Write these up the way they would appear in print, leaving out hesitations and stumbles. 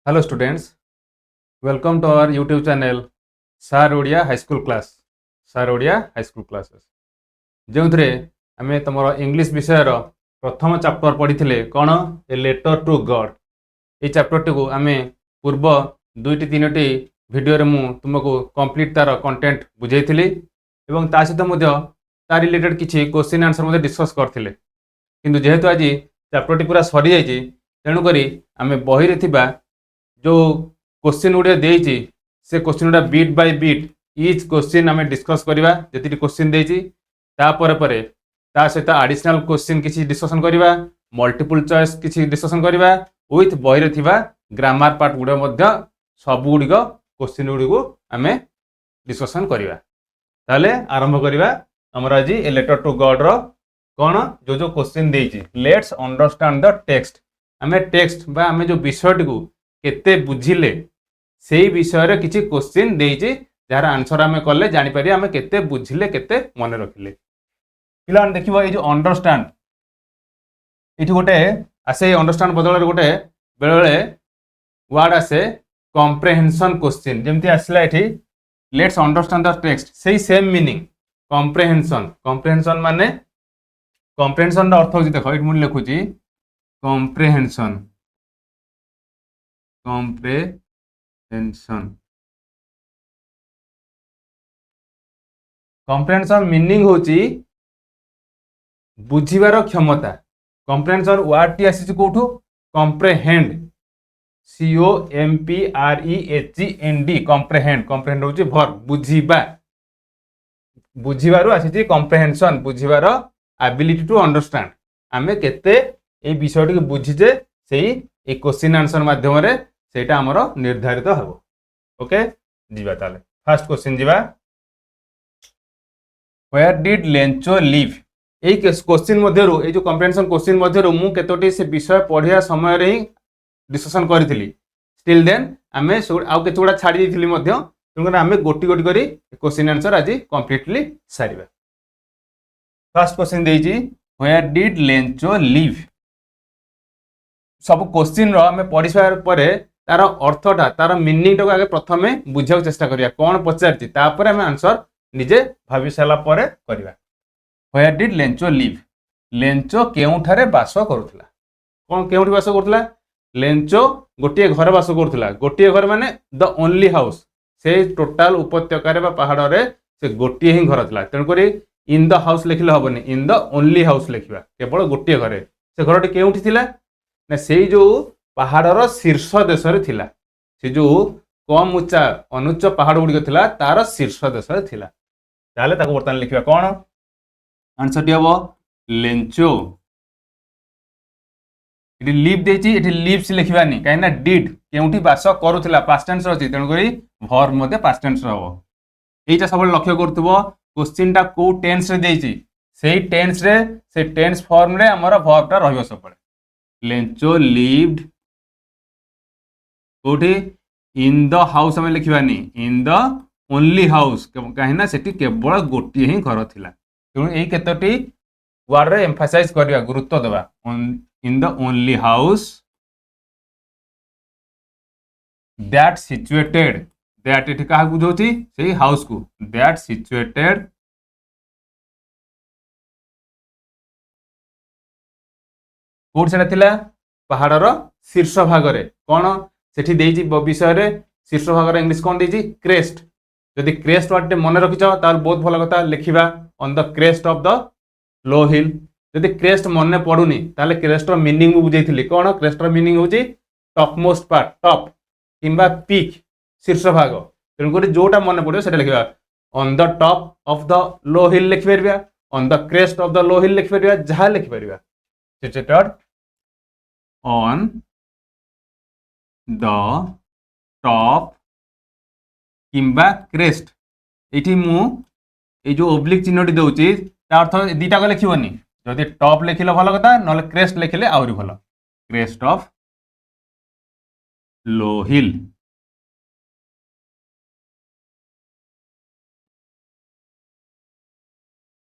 Hello students, welcome to our YouTube channel सार Odia high school class. सार Odia high school classes जो आम तुम इंग्लिश विषय प्रथम चैप्टर पढ़ी कौन ए लेटर टू गॉड। ये चैप्टर को आम पूर्व दुईटी तीनोटी वीडियो मु तुमको कंप्लीट तार कंटेंट बुझेली और ता सहित ता रिलेटेड किसी क्वेश्चन आंसर डिस्कस करते किंतु जेहेतु आज चैप्टर पूरा सरी जाइए तेणुक आम बही रे जो क्वेश्चन गुड़े देती से क्वेश्चन गुड़ा bit by bit each question आम डिस्कस करवा जी क्वेश्चन देती सहित आडिशनल क्वेश्चन किसी डिस्कसन करवा मल्टीपल चॉइस किसी डिस्कसन करवा विथ बही रे ग्रामर पार्ट गुड़ा सब गुड़िक क्वेश्चन गुड़ी आम डिस्कसन करवा। ताले आरंभ करवा आमर आज ए लेटर टू गॉड रो कौन जो जो क्वेश्चन देती लेट्स अंडरस्टैंड द टेक्स्ट। आम टेक्स्ट बा आम जो विषय को केते बुझिले से विषय रे किछि क्वेश्चन देइछि जार आंसर आमे कले जानि पारि आमे केते बुझिले केते मन रखिले। पिलान देखिबो ए जो अंडरस्टैंड इठी गोटे आसे अंडरस्टैंड बदल गोटे बेले वर्ड आसे कॉम्प्रिहेंशन क्वेश्चन जेमति आसला एठी लेट्स अंडरस्टैंड द टेक्स्ट सेही सेम मीनिंग कॉम्प्रिहेंशन। कॉम्प्रिहेंशन माने कॉम्प्रिहेंशन रा अर्थ होछि देखो एठी मु लिखुछि कॉम्प्रिहेंशन कॉम्प्रिहेंशन कॉम्प्रिहेंशन मीनिंग होची बुझिबार क्षमता। कॉम्प्रिहेंशन वर्ड टी आसी कोठू कॉम्प्रिहेंड COMPREHEND कॉम्प्रिहेंड कॉम्प्रिहेंड होची वर्ब बुझिबा बुझिबारु आसी कॉम्प्रिहेंशन बुझिबार एबिलिटी टू अंडरस्टैंड आमे केते ए विषय को बुझिजे सेही ए क्वेश्चन आंसर माध्यम रे सेटा हमरो निर्धारित हबो। ओके जीवा ताले फर्स्ट क्वेश्चन जीवा वेयर डिड लेंचो लिव। ए क्वेश्चन मध्यरु ए जो कॉम्प्रिहेंशन क्वेश्चन मध्यरु मु केतोटी से विषय पढ़िया समय रे ही डिस्कशन करथिली स्टिल देन आमे आउ केतोडा छाडी दिथिली मध्य तुमको आमे गोटी गोटी करी क्वेश्चन आंसर आज कंप्लीटली सारिबा। फर्स्ट क्वेश्चन देइजी वेयर डिड लेंचो लिव। सब क्वेश्चन रो आमे पढ़ी सार परे तार अर्थटा तार मीनिंग टाक आगे प्रथमे बुझाक चेष्टा करिया कौन पचारछि तापर आमे आंसर निजे भाबी साला परे करिवा। Where did Lencho live Lencho केउठारे बास करूथला कौन केउठी बास करूथला लेंचो गोटिए घर बास करूथला गोटिए घर माने द ओनली हाउस से टोटाल उपत्यका बा पहाड़ रे से गोटिए ही घर थला तेणु करी इन द हाउस लिखिले हबनी इन द ओनली हाउस लिखिबा केवल गोटिए घरे से घरटी केउठी थिला ना सेई जो पहाड़र शीर्ष देश थिला से जो कम उच्चा अनुच्च पहाड़ गुड़िक थिला तार शीर्ष देश थिला ताले ताको बर्तमान लिखिबा कौन आंसर टी हबो लेंचो। इटी लिव देछि इटी लिव्स लिखिबानी काहे ना डिड केउठी बास करूथला पास्ट टेंस अछि तेणु करी वर्ब मध्ये पास्ट टेंस हबो। एटा सब लक्ष्य करथबो क्वेश्चन टा को टेंस रे देछि सेही टेंस रे से टेंस फॉर्म रे हमर वर्ब टा रहइबो सब पड़े। लेंचो लिव्ड कोठी इन द हाउस हमें लिखिबानी इन द ओनली हाउस कहीं ना सेठी केवल गोटे ही घर थिला तेणु एई केतोटी वर्ड रे एम्फासाइज करबा गुरुत्व देबा इन the only house that situated that एठी काहा बुझौती सेही हाउस को दैट सिचुएटेड कोड सेटा थिला पहाड़र शीर्ष भाग रे कोन सेठी देइजी विषय रे शीर्ष भाग रे इंग्लिश कोन देइजी क्रेस्ट जदि क्रेस्ट वर्ड मन रखिछ तार बहुत भल कथा लिखिबा on the crest of the low hill. जदि क्रेस्ट मन पड़ुनी ताले क्रेस्ट रो मीनिंग मु बुझैथिली कोन क्रेस्ट रो मीनिंग होची टॉप मोस्ट पार्ट टॉप किंबा पीक शीर्ष भाग तेणु करी जोटा मन पड़ो सेटा लिखिबा on the top of the low hill लिखि परबा on the crest of the low hill लिखि परबा जहा लिखि परबा सिचुएटेड ऑन द टॉप किंबा क्रेस्ट एठी मु ए जो ओब्लिक चिन्हटी दउची ता अर्थ दीटा को लिखिबनी जदि टॉप लिखिले भल कथा नले क्रेस्ट लिखिले आउरी भल crest of low hill.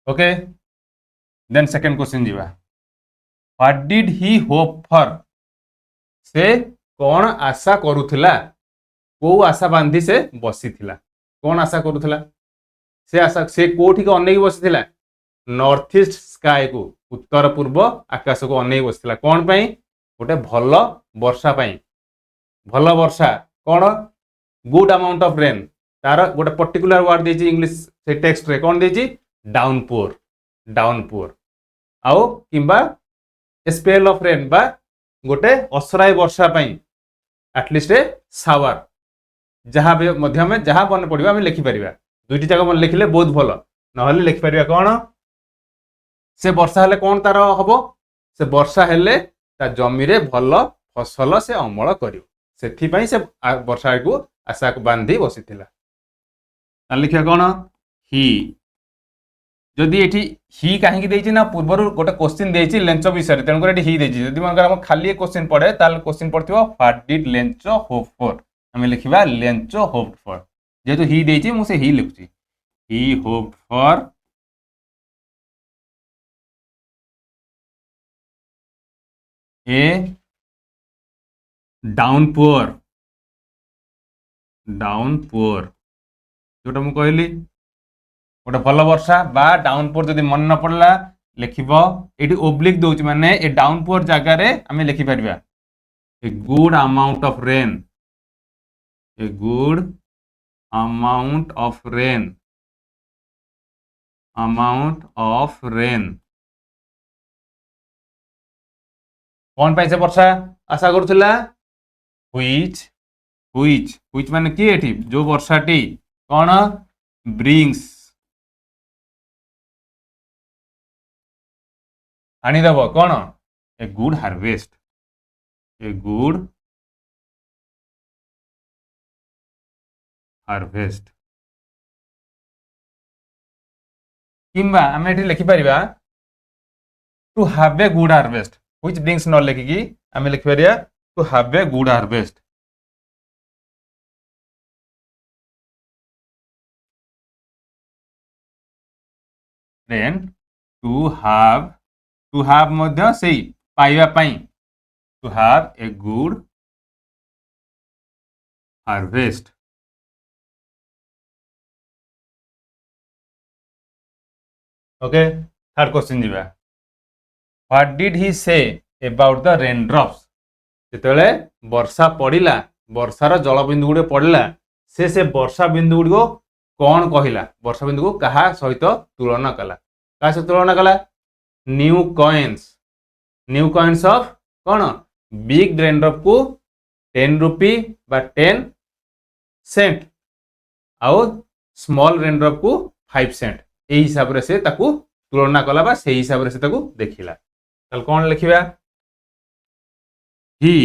Okay then second question जीवा what did he hope for से कौन आशा करुथिला को आशा बांधी से बसी थिला कौन आशा करुथिला से आशा से कोठी को अनेक बसी थिला नॉर्थ ईस्ट स्काई को उत्तर पूर्व आकाश को अनेक बसी थिला कौन पई गोटे भल वर्षा पई भल वर्षा कौन गुड अमाउंट ऑफ रेन तार गोटे पर्टिकुलर वर्ड देछि इंग्लिश से टेक्स्ट रे कौन देछि डाउनपोर डाउनपोर आउ किंबा स्पेल ऑफ रेन बा गोटे असराय वर्षा पई एटलिस्ट सावर जहाँ भी मध्य में जहाँ मन पड़ा आम लिखिपर दुईटी जाक मन लिखिले बहुत भल ना लिखिपर कौन से वर्षा हेले कौन तार हम से वर्षा हेले ता जमी रे भल फसल से अमल कर से वर्षा को आशा को बांधी बसी लिखा कौन ही जदि ये ही कहीं देती ना पूर्वर गोटे क्वेश्चन देती लेंच विषय तेणुकर ही देती जब मन खाली क्वेश्चन पढ़े ताल क्वेश्चन पढ़ो what did Lencho hope for आम लिखा लेंच होप फॉर जेहेतु ही देती मुझे ही लिखुची he hope for a downpour downpour जोटा मुझे कहली गोटे भल वर्षा बा डाउनपोर जब मन न पड़ला लिख ये ओब्लिक दौर माने ए डाउनपोर जगार आम लिखिपर a good amount of rain a good amount of rain कौन पाई से वर्षा आशा करुला व्हिच माने कि एठी जो वर्षाटी कौन ब्रिंग्स आनीदेव कौन ए गुड हार्वेस्ट किंबा आम ये लिखिपर to have a good harvest which brings न लिखिकी आम लिखिपर to have a good harvest then to have मध्य से पाइबा पाई to have a good harvest okay third question जीवा what did he say about the rain drops जिते वर्षा पड़ा वर्षार जलबिंदु गुड़े पड़ा से वर्षा बिंदु गुड़ कौन कहला वर्षा बिंदु को क्या सहित तुलना कला क्या सहित तुलना कला न्यू कॉइन्स ऑफ कौन बिग रेनड्रॉप को 10 रुपी बा 10 सेंट आउ स्मॉल रेनड्रॉप को 5 सेंट यही हिसाब से तुलना कला बा से हिसाब से देखिला ताल कौन लिखिबा ही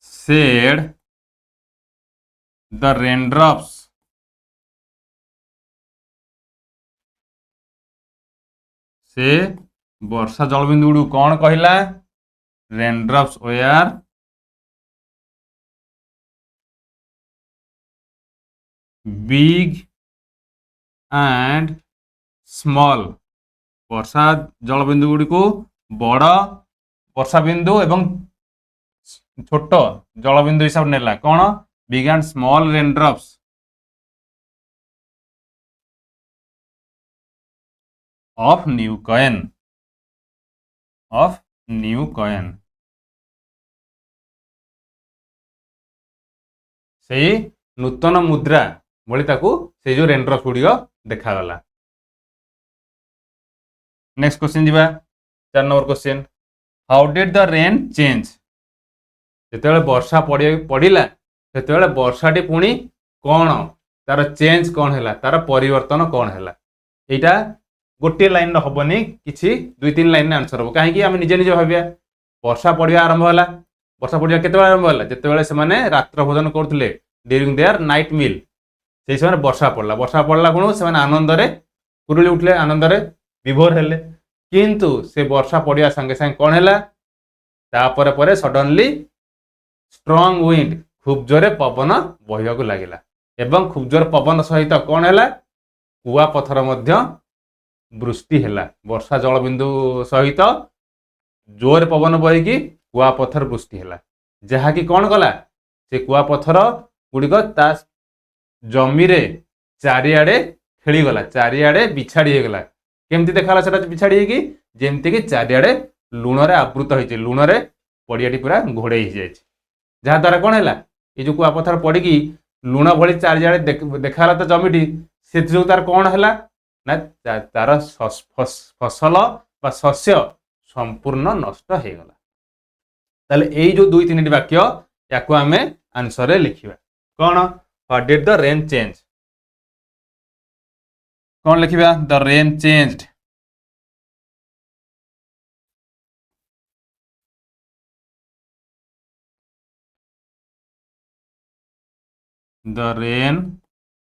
said the raindrops से वर्षा जलबिंदु गुड़ कौन कहला raindrops were big and small वर्षा जलबिंदु गुड़ी को बड़ वर्षा बिंदु एवं छोट जलबिंदु हिसाब नेला कौन big and small raindrops of new coin से नूतन मुद्रा भली से जो रेनड्रॉप्स गुड़िक देखागला। नेक्स्ट क्वेश्चन जीवा 4 number question how did the rain change जिते वर्षा पड़ा से वर्षाटी पुणी कौन तार चेंज कौन है तार परिवर्तन कौन है यहाँ गोटे लाइन हेनी कि 2-3 लाइन आंसर हम कहीं आम निजे निजे भाविया वर्षा पड़ा आरंभ है वर्षा पड़ा केत आरंभ है जिते से रात्र भोजन करुले ड्यूरिंग देयर नाइट मिल से समय वर्षा पड़ा गुण से आनंद कुरुली उठले आनंद विभोर हेले किंतु से वर्षा पड़ा संगे संगे कौन है सडनली स्ट्रॉन्ग विंड खूब जोरे पवन बहवाक लगिला एवं खूब जोर पवन सहित कौन है कुआ पथर मध्य वृष्टि है वर्षा जलबिंदु सहित जोर पवन बहिकी कुआपथर वृष्टि है जहाँकि कौन कला से कुआपथर गुड़िक ता जमी रे चारिआडे खेलीगला चारिआडे बिछाड़ी होगला केमती देखा से बिछाड़ी होगी जमती कि चारिआडे लुण आवृत हो लुण पड़ियाटी पूरा घोड़े जहाद्वारा कौन है ये जो कुआपथर पड़ी लुण भली चारिआडे देखा तो जमीटी से तार कौन है ना तार फसल बा शस्य संपूर्ण नष्ट हो गला ताले यही जो दुई तीन वाक्य या आम आंसर रे लिखिबा कौन what did the rain change कौन लिखिबा the rain changed the rain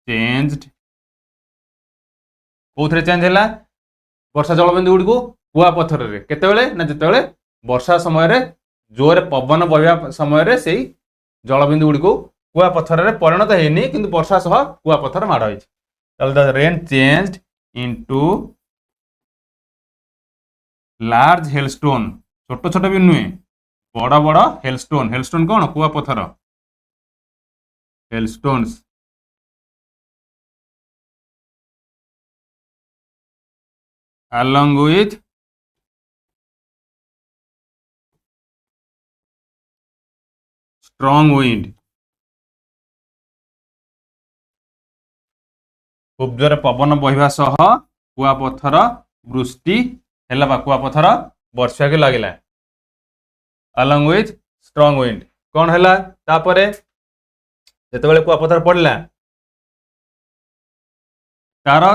changed कौन चेंज है वर्षा जलबिंदु गुड़ी को कुआपथर केतेबेले ना जितेबाला वर्षा समय रे जोर पवन बहवा समय से जलबिंदु गुड़ी को कुआपथर परिणत होनी कि वर्षा सह कुआपथर माड़ हो the rain changed into large hailstone छोट छोट भी नुहे बड़ बड़ हेलस्टोन हेलस्टोन कौन कुआपथर हेलस्टोन्स along with strong wind खूब जोर पवन बहवा सह कुआपथर वृष्टि है कुआपथर वर्षा के लगे along with strong wind कौन है तापरे जितेबाला कुआपथर पड़ा तार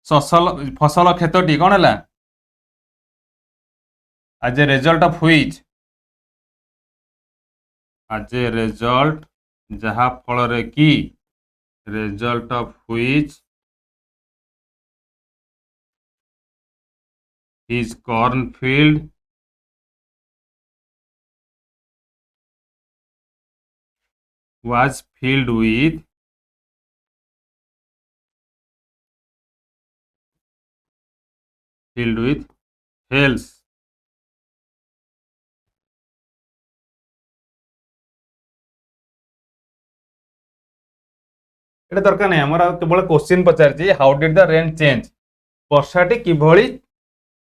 फसल क्षति कौन है as a result of which as a result जहा फल कि result of which his cornfield was filled with hails ये दरकार नहीं आमर केवल क्वेश्चन पचार how did the rain change वर्षाटी किभली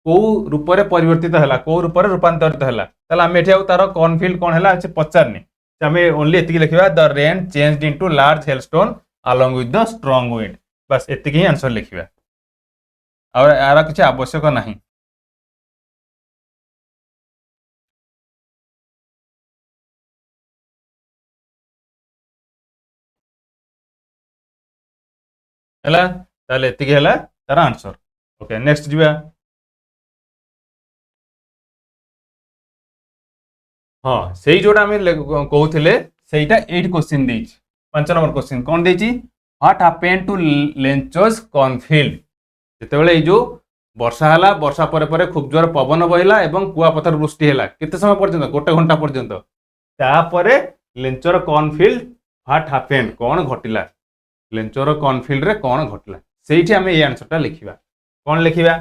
कौ रूप से परिवर्तित है कौ रूप से रूपांतरित है आम ये तार कॉर्नफिल्ड कौन है पचारनी आम ओनली ये लिखा the rain change into large hailstone along with the strong wind बस एति ही आंसर लिखा और यार किसी आवश्यक नहीं है तार आंसर ओके नेक्स्ट जी हाँ से जोटा आम कहते सेटा 8 क्वेश्चन दे 5 नंबर क्वेश्चन कौन दे व्हाट हैपेंड टू लेंचोज कॉर्नफिल्ड जितेबाला जो वर्षा है वर्षा पर खूब जोर पवन बहला और कुआपथर वृष्टि है केते समय पर्यंत गोटे घंटा पर्यंत तापर लेंचर कॉर्नफिल्ड व्हाट हैपेंड कौन घटिला लेंचर कॉर्नफिल्ड रे कौन घटिला से आम ये आंसरटा लिखा कौन लिखा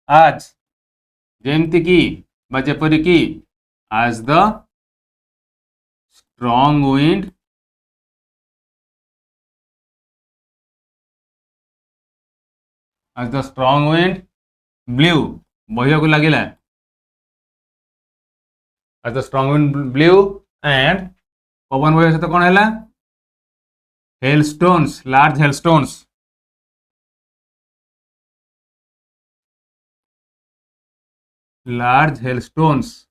आज जेमती की जेपरी की as the strong wind blew बहिया को लगिला as the strong wind blew and पवन बहिया सहित कौन है hailstones large hailstones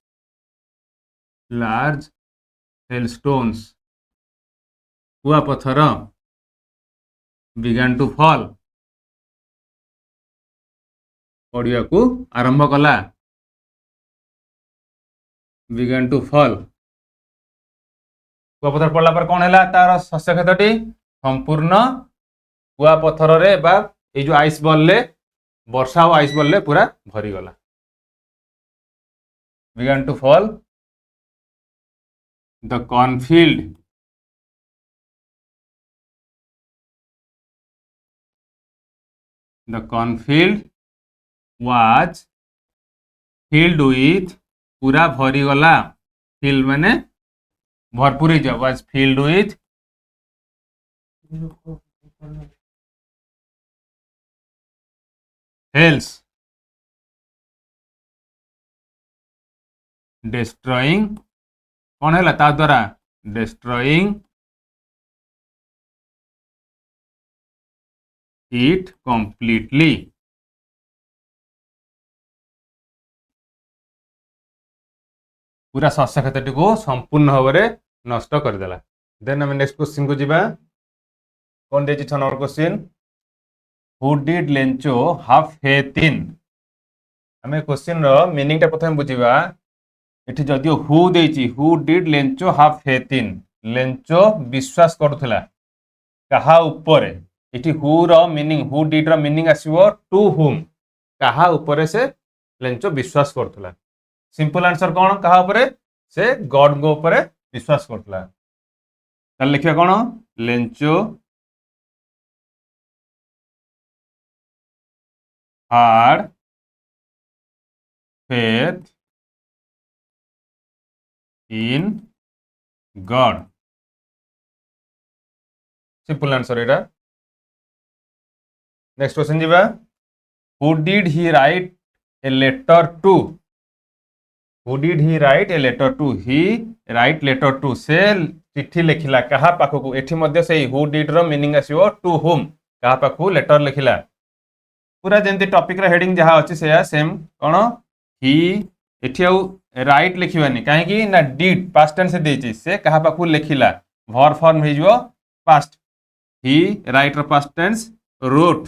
large hailstones कुआपथर began to fall पड़िया को आरंभ कला began to fall कुआपथर पड़ला पर कौन है तार शस्य क्षति संपूर्ण कुआपथर रे बा ये जो आइस बॉल ले वर्षा और आइस बॉल ले पूरा भरी गला began to fall the cornfield was filled with पूरा भरी गला filled माने भरपूर हो जाए was filled with else destroying कौन है ता द्वारा destroying it completely पूरा शस्य क्षेत्रटी को संपूर्ण भाव में नष्ट करदेला। देन आम नेक्स्ट क्वेश्चन को जीवा कौन दे 6 number question who did Lencho have faith in आम क्वेश्चन रो मीनिंग टा प्रथम बुझीबा एठी जदियो हु देची who did Lencho have faith in Lencho विश्वास करूथला कहा ऊपर एठी हु रो मीनिंग हु डिड रो मीनिंग आसीबो टू हुम कहा ऊपर से लेंचो विश्वास करूथला सिंपल आंसर कौन कहा ऊपर से गॉड को ऊपर विश्वास करूथला ताले लिखिया कौन Lencho had faith in God simple answer Etah next question जीवा who did he write a letter to who did he write a letter to he write letter to से चिट्ठी लिखिला कहा पाखकु एठी मध्ये से who did रो मीनिंग आसीबो to whom कहा पाखकु लेटर लिखिला पूरा जंती टॉपिक रा हेडिंग जहा अछि से सेम कोन ही एठी आउ राइट लिखिबानी काहे कि ना डिड पास्ट टेंस से देछि से कहा पाखु लिखिला वर्ब फॉर्म हे जिवो पास्ट ही राइट रा past tense wrote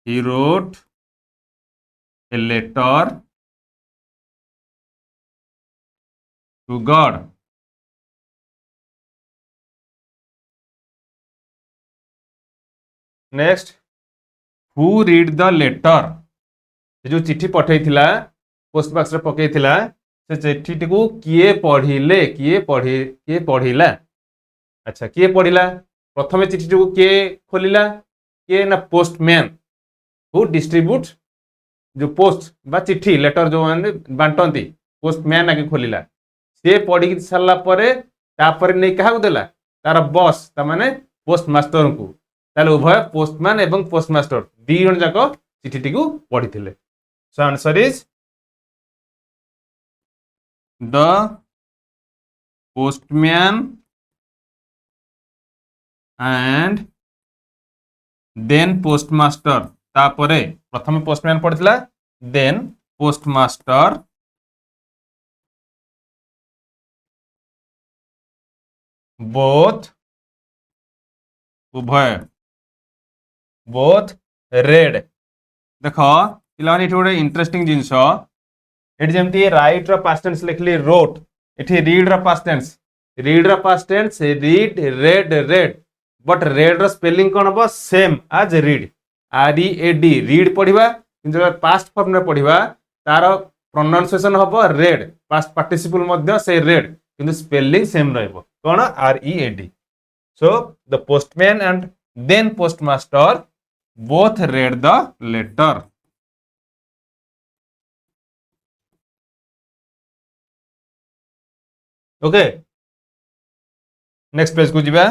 he wrote a letter to God next who read the letter जो चिट्ठी पठेइथिला पोस्ट बॉक्स रे पकेइथिला से चिट्ठी को किए पढ़िले किए पढ़िला अच्छा किए पढ़िला प्रथमे चिट्ठी को किए खोलिला किए ना पोस्टमैन हु डिस्ट्रीब्यूट जो पोस्ट बा चिट्ठी लेटर जो माने बांटंती पोस्टमैन आके खोलिला से पढ़ी सारला परे तापर नै कहा को देला तार बॉस ता माने पोस्ट मास्टर को ताले उभय पोस्टमैन एवं पोस्टमास्टर दी जन जाक चिट्ठी को पढ़ी so answer is the postman and then postmaster तापरे प्रथम पोस्टमैन पढ़िला देन पोस्टमास्टर बोथ उभय बोथ रेड देख पे गोटे इंटरेस्टिंग जिनस ये जमती राइट रो पास्ट टेंस लिखली रोट एठी रीड रो past tense read read read but read रो स्पेलिंग कौन हम सेम आज रीड READ रीड पढ़ा कि पास्ट फॉर्म में पढ़ा तार प्रोनाउंसिएशन हम रेड पास्ट पार्टिसिपल से रेड कि स्पेलिंग सेम रौन READ so the postman and then postmaster both read the letter okay next page को जीवा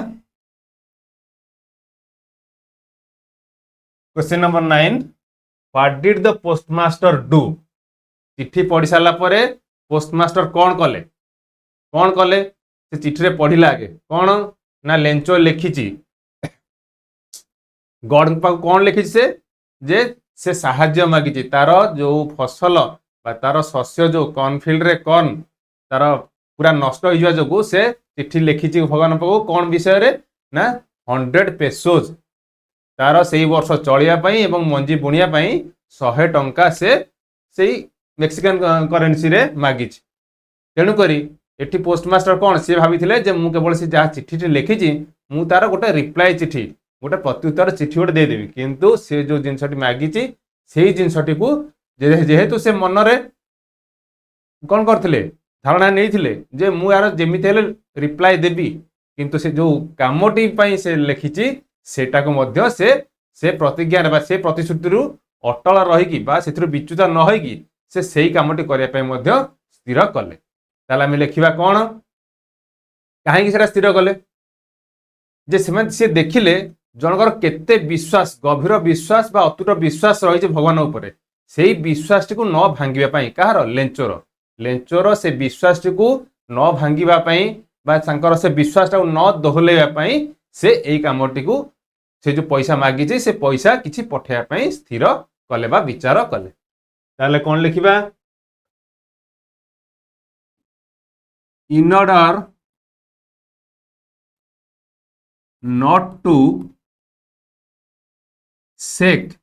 question number 9 what did the postmaster do चिट्ठी पढ़ी सारा परे पोस्टमास्टर कौन कले से चिट्ठी रे पढ़िला आगे कौन ना लेंचो लिखी गॉड कौन लिखी से साहाଯ୍य मागी तार जो फसल तार शस्य जो कॉर्नफील्ड रे कॉर्न तार पूरा नष्ट हो जो से चिट्ठी लिखी भगवान पाखु कौन विषय रे ना 100 पेसोज तार से वर्ष चलिया मंजी बुणिया 100 टंका से मेक्सिकन करेन्सी रे मागी तेणुक एटी पोस्टमास्टर कौन सी भाभी मु केवल से जहाँ चिट्ठी लिखी मु तार गोटे रिप्लाई चिट्ठी गोटे प्रत्युत्तर चिट्ठी गोटे देदेवी किंतु से जो जिनसटी मागी से जिनसटी को जेहेतु से मनरे कौन करते धारणा नहीं जे मु यार जमी रिप्लाई देवी किंतु से जो कामटी से लिखी सेटा को मध्य से प्रतिज्ञा से प्रतिश्रुति अटल रहीकि विच्युत न होगी से सेही कामटी करने पे मध्य स्थिर कले। ताले आमे लिखिबा कोन काहे सेटा स्थिर कले जे से देखिले जनकर केते विश्वास गभीर विश्वास बा अतुट विश्वास रही भगवान उपरे सेही विश्वास टी को न भांगिबा पई कहार लेंचोर से विश्वास टी को न भांगिबा पई बा संकर से विश्वास टा न दोहलेबा पई से एई कामटी को से जो पैसा मागी जे से पैसा किछि पठेया पई स्थिर कले बा विचार कले। ताले कोन लिखिबा in order not to shake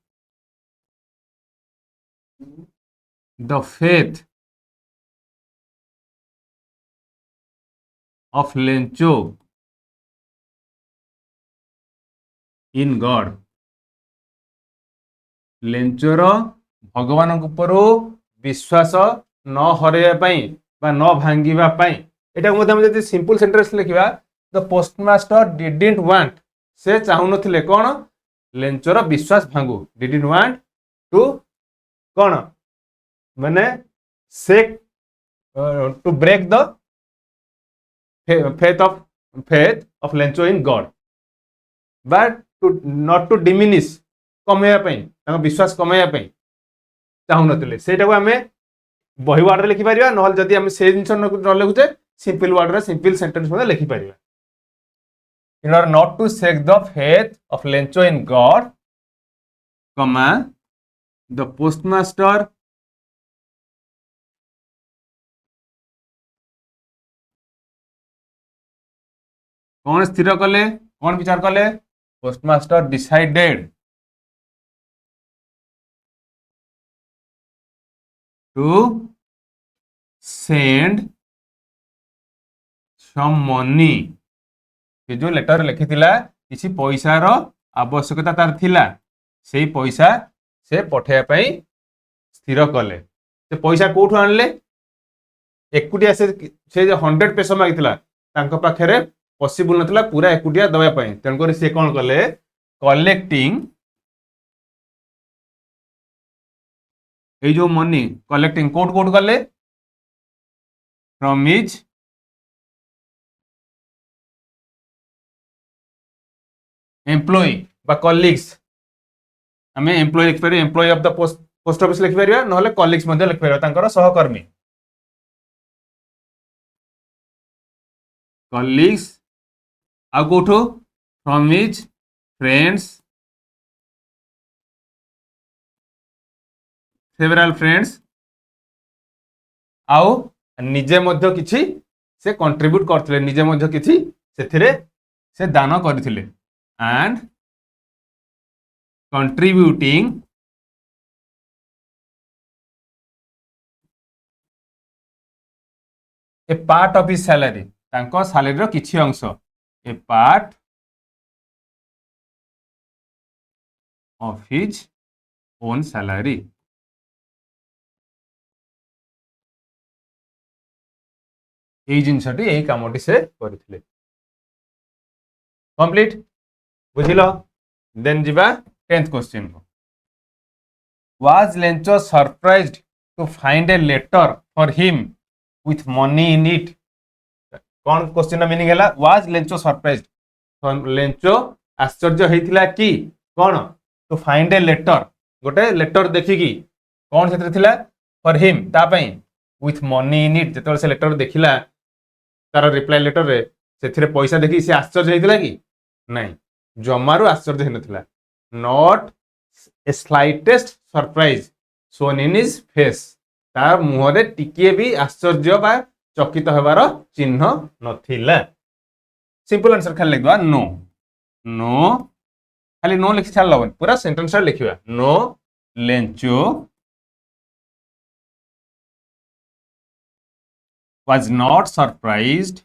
the faith of Lencho in God। लेंचोर भगवान ऊपर विश्वास न हरैया पई बा न भांगिबा पई एटा मध्ये हम जदि सिंपल सेंटेंस लिखिबा द पोस्टमास्टर डिडंट वांट से चाहू नथिले कोन लेंचोर विश्वास भांगू डिडंट वांट टू कोन माने shake to break the faith of Lencho in God but to not to diminish कमेया पई ताको विश्वास कमेया पई चाहू नथिले सेटा को हमें बही वर्ड रे लिखि परिबा नहल जदि हम से जिंस न लिखुचे सिंपल वर्ड रे सिंपल सेंटेंस मध्ये लिखि परिबा in order not to shake the faith of Lencho in God, comma, the postmaster कौन स्थिर कले कौन विचार कले postmaster decided to send some money ये जो लेटर लिखिथिला किसी पैसा रो आवश्यकता तार थिला सेही पैसा से पठेया पई स्थिर कले से पैसा कोठु आनले एकुटिया से जे 100 पेसो मागिथिला तांको पाखरे पॉसिबल नथिला पूरा एकुटिया दबा पई तन कर से कोन कले कलेक्टिंग ए जो मनी कलेक्टिंग कोट कोट कले फ्रॉम हिज एम्प्लॉय बा कलीग्स आमे एम्प्लॉय लिख पारे employ of the post office लिख पारिया नहले कलीग्स मध्ये लिख पारिया तांकर सहकर्मी कलीग्स आ कोठो from his friends several friends आउ निजे मध्ये किछि से कंट्रीब्यूट करथिले निजे मध्ये किछि सेथिरे से दान करथिले and contributing a part of his salary तांको सैलरी रो किछि अंश a part of his own salary एई जिंसटी एई कामटी से करथिले कंप्लीट बुझिलो देन जिबा 10th क्वेश्चन को was Lencho surprised to find a letter for him with money in it कौन question meaning हैला was Lencho surprised Lencho आश्चर्य हेतिला कि कौन टू फाइंड ए लेटर गोटे लेटर देखिकी कौन सेतरे थिला फॉर हिम ता पई with money in it जेतल से लेटर देखिला तार रिप्लाई लेटर रे सेथिरे पैसा देखि से आश्चर्य हेतिला कि नहीं जमारू आश्चर्य हेनथिला not a slightest surprise shown in his face तार मुहरे टिके भी आश्चर्य बा चकित हेबार चिन्ह नथिला सिंपल आंसर खाली लिखबा नो नो खाली नो लिखि छाड़ पूरा सेंटेंस लिखिबा no Lencho was not surprised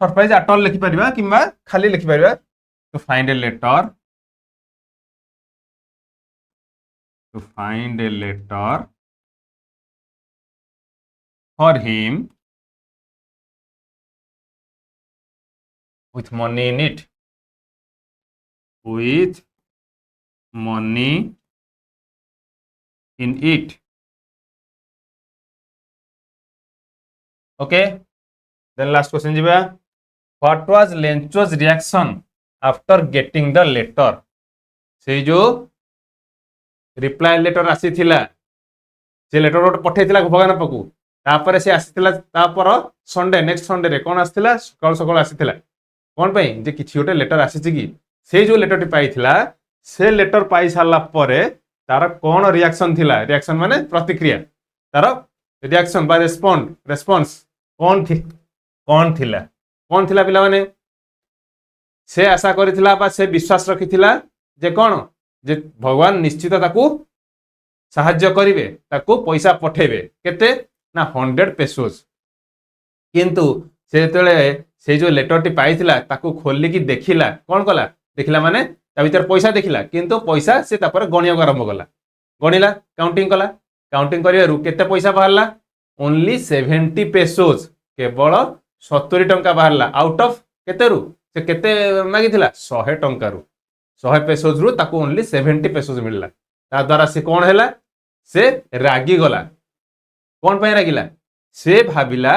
surprise at all लिखि परिबा किंबा खाली लिखि परिबा to find a letter for him with money in it, with money in it. Okay, then last question jiba. What was Lencho's reaction after getting the letter? से जो reply letter आसी थिला, से लेटर गोटे पठेइथिला भगवान पाखु, तापर से आसीथिला तापर संडे नेक्स्ट संडे रे कोन आसीथिला सकाळ सकाळ आसीथिला कोन पई जे किछि गोटे लेटर आसीछि कि से जो लेटर टी पाइथिला से लेटर पाई सारला परे तार कोन रिएक्शन थिला, रिएक्शन माने प्रतिक्रिया, तार रिएक्शन बा रेस्पॉन्स कोन थिला पिला माने से आशा करिथिला बा से विश्वास रखिथिला जे कोन जे भगवान निश्चित ताकू साहाଯ୍ୟ करिवे, ताकू पैसा पठेबे केते ना 100 पेसोस। किंतु से जेतेले से जो लेटर टी पाइथिला ताकू खोली की देखिला, कोन कला देखिला माने ता भीतर पैसा देखिला, किंतु पैसा से तापर गणिया आरंभ कला, गणिला काउंटिंग कला, काउंटिंग करियारु केते पैसा बाहरला ओनली 70 पेसोस, केवल 70 टंका बाहरला आउट ऑफ केते रु से केते मागिथिला 100 टंका रु, 100 पेसोस रु ताकू ओनली 70 पेसोस मिलला। ता द्वारा से कौन हैला से रागी गला, कौन पे रागिला से भाबिला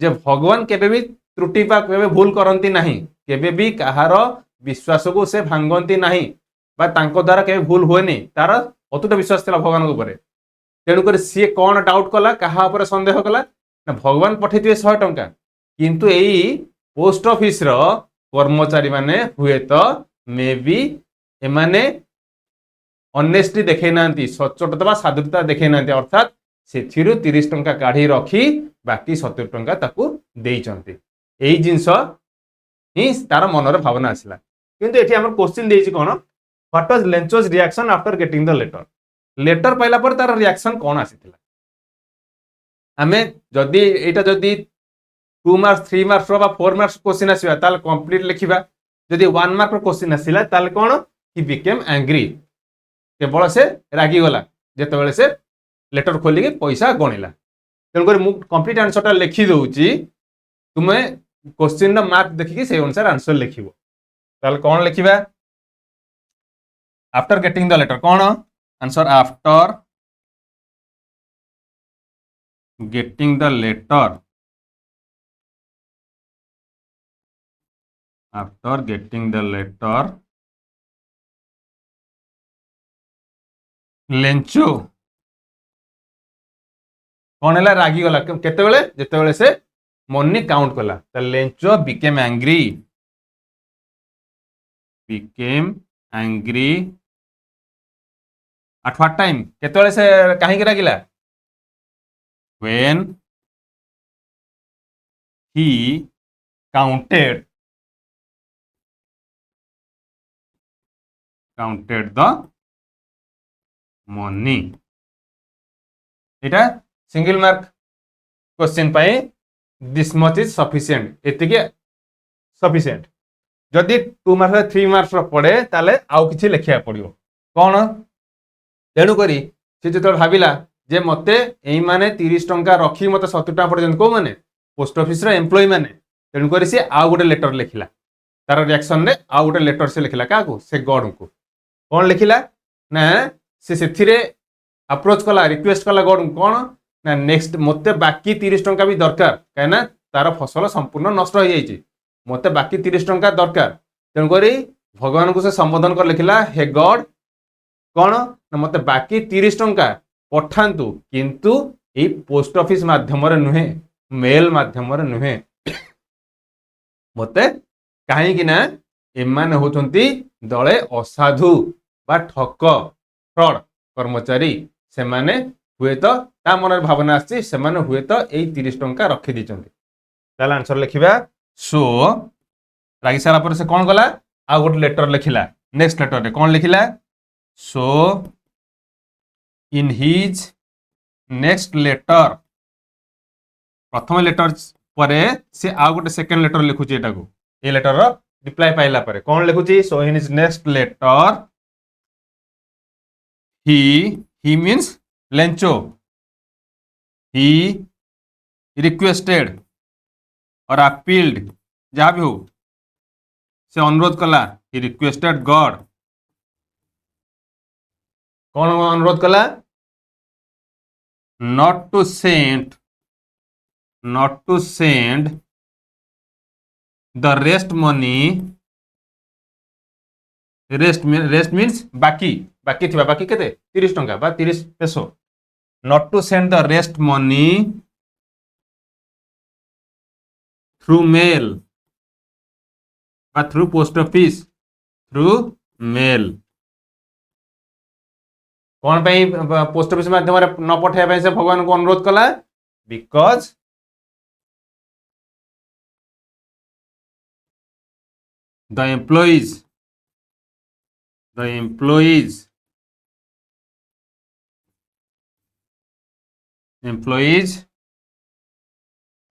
जे भगवान केबे भी त्रुटि बा केबे भूल करंती नाही, केबे भी कहार विश्वास को से भांगंती नाही बा तांको द्वारा केबे भूल होएनी, तार अतुट विश्वास थिला भगवान ऊपर। तेणु कर सी कौन डाउट कला कहा ऊपर संदेह कला ना भगवान पठेथिबे 100 टंका, किंतु एई पोस्ट ऑफिस रो कर्मचारी माने हुए तो मे बी एमाने ऑनेस्टी देखे नांती, सचोटता बा साधुता देखे नांती, अर्थात सेथिरु 30 टंका काढी रखी बाकी 70 टंका ताकू देइचंती। एई जिंस ही तार मनर भावना आसिला। किंतु एठी हमर क्वेश्चन देइछि कोन, what was Lencho's reaction after getting the letter, letter पाइला पर तार रिएक्शन कोन आसिथिला। हमें जदी एटा जदी 2 मार्क्स 3 मार्क्स बा 4 मार्क्स क्वेश्चन आसीबा ताल कंप्लीट लिखिबा, जदी 1 मार्क क्वेश्चन आसिला ताल कोन ही बिकेम एंग्री, केवल से रागी गला जेतेबेले से लेटर खोली के पैसा गणिला। तेणुकर मु कंप्लीट आंसर लिखि दउची, तुमे क्वेश्चन मार्क देखिए से अनुसार आंसर लिखिबो। ताल कोन लिखिबा आफ्टर गेटिंग द लेटर, कोन answer after getting the letter, after getting the letter Lencho कौन है रागी गला केतेबेले जेतेबेले से मनी काउंट कला, तो Lencho became angry at what time, केतेबेले से काहे रागिला when he counted the money. इटा सिंगल मार्क क्वेश्चन पाई दिस मच इज सफिशिएंट, एतिके सफिशिएंट। जदि 2 मार्क्स 3 मार्क्स पड़े ताले आउ किछि लेखिया पड़ियो कोन। तेणु करी से जतो भाबिला जे मते एई माने 30 टंका रखी मते 70 टंका पर्यंत को माने पोस्ट ऑफिस रो एम्प्लॉय माने, तेणु करी से आउ गोटे लेटर लिखिला, तार रिएक्शन रे आउ गोटे लेटर से लिखिला काकू से गॉड को कोन लिखिला ना से सेथिरे अप्रोच कला रिक्वेस्ट कला गॉड कोन ना नेक्स्ट मते बाकी 30 टंका भी दरकार, कहना तार फसल संपूर्ण नष्ट हो जाइए, मते बाकी 30 टंका दरकार। तेणु करी भगवान को से संबोधन कर लिखिला हे गॉड कौन ना मते बाकी 30 टंका पठांतु, किंतु ए पोस्ट ऑफिस माध्यम नुहे मेल माध्यम नुहे, मते कहीं कि ना एमाने होचंती दले असाधु बा ठक फ्रॉड कर्मचारी, से माने हुए तो ता मन भावना आछि से माने हुए तो ए 30 टंका रखि दिचंती। ताला आंसर लिखिबा सो रागी सारा पर से कोन गला आ गोट लेटर लिखिला, नेक्स्ट लेटर रे कोन लिखिला सो इन हिज नेक्स्ट लेटर, प्रथम लेटर परे से आ गोटे सेकंड लेटर लिखुची एटा को, ए लेटर रो रिप्लाई पाइला परे कोन लिखुची so in his next letter he means Lencho, he requested और appealed जहां भी हो से अनुरोध कला ही रिक्वेस्टेड गॉड कौन अनुरोध कला not to send the rest money rest means बाकी थिबा बाकी केते 30 टंका बा 30 peso not to send the rest money through mail बा through post office through mail कौन पोस्ट ऑफिस माध्यम न पठाइबा से भगवान को अनुरोध कला because the employees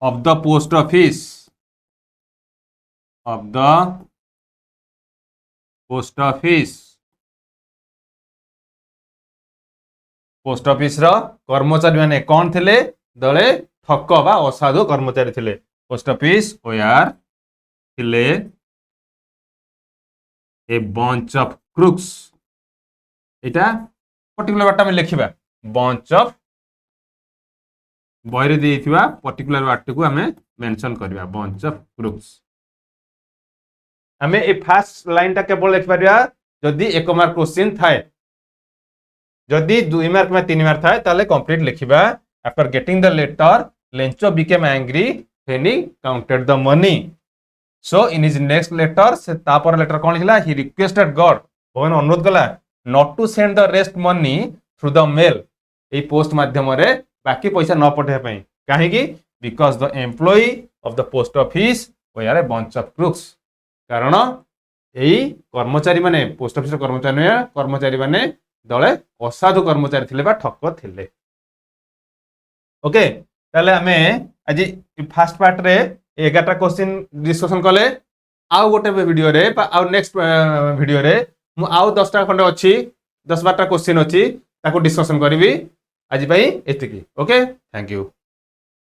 of the post office post office रो कर्मचारी माने कौन थिले दले ठक बा असाधु कर्मचारी थिले पोस्ट ऑफिस ओयार थिले ए bunch of crooks Etah particular word में लिखिबा बंच ऑफ बहिरे देइथिबा पर्टिकुलर वर्ड को हमें मेंशन करबा बंच ऑफ क्रूक्स हमें ए फर्स्ट लाइन टा केवल लिख परिया जदी 1 मार्क क्वेश्चन थाए जदि 2 मार्क में 3 मार्क थाए ताले कंप्लीट लिखिबा after getting the letter Lencho became angry when he counted the money so in his next letter से तापर लेटर कोन लिखला ही रिक्वेस्टेड गॉड भगवान अनुरोध कला not to send the rest money through the mail ए post माध्यम रे बाकी पैसा न पठे पई काहे की because the employee of the post office they are a bunch of crooks कारण एई कर्मचारी माने पोस्ट ऑफिस कर्मचारी माने दले असाधु कर्मचारी थिले बा ठक थिले ओके ताले हमें आज फर्स्ट पार्ट रे 11टा क्वेश्चन डिस्कशन कले आउ गोटे वीडियो रे आउ नेक्स्ट वीडियो रे मु आउ 10टा खंड अछि 10-12टा क्वेश्चन अछि ताको डिस्कशन करबी आज भाई एतिकी ओके थैंक यू।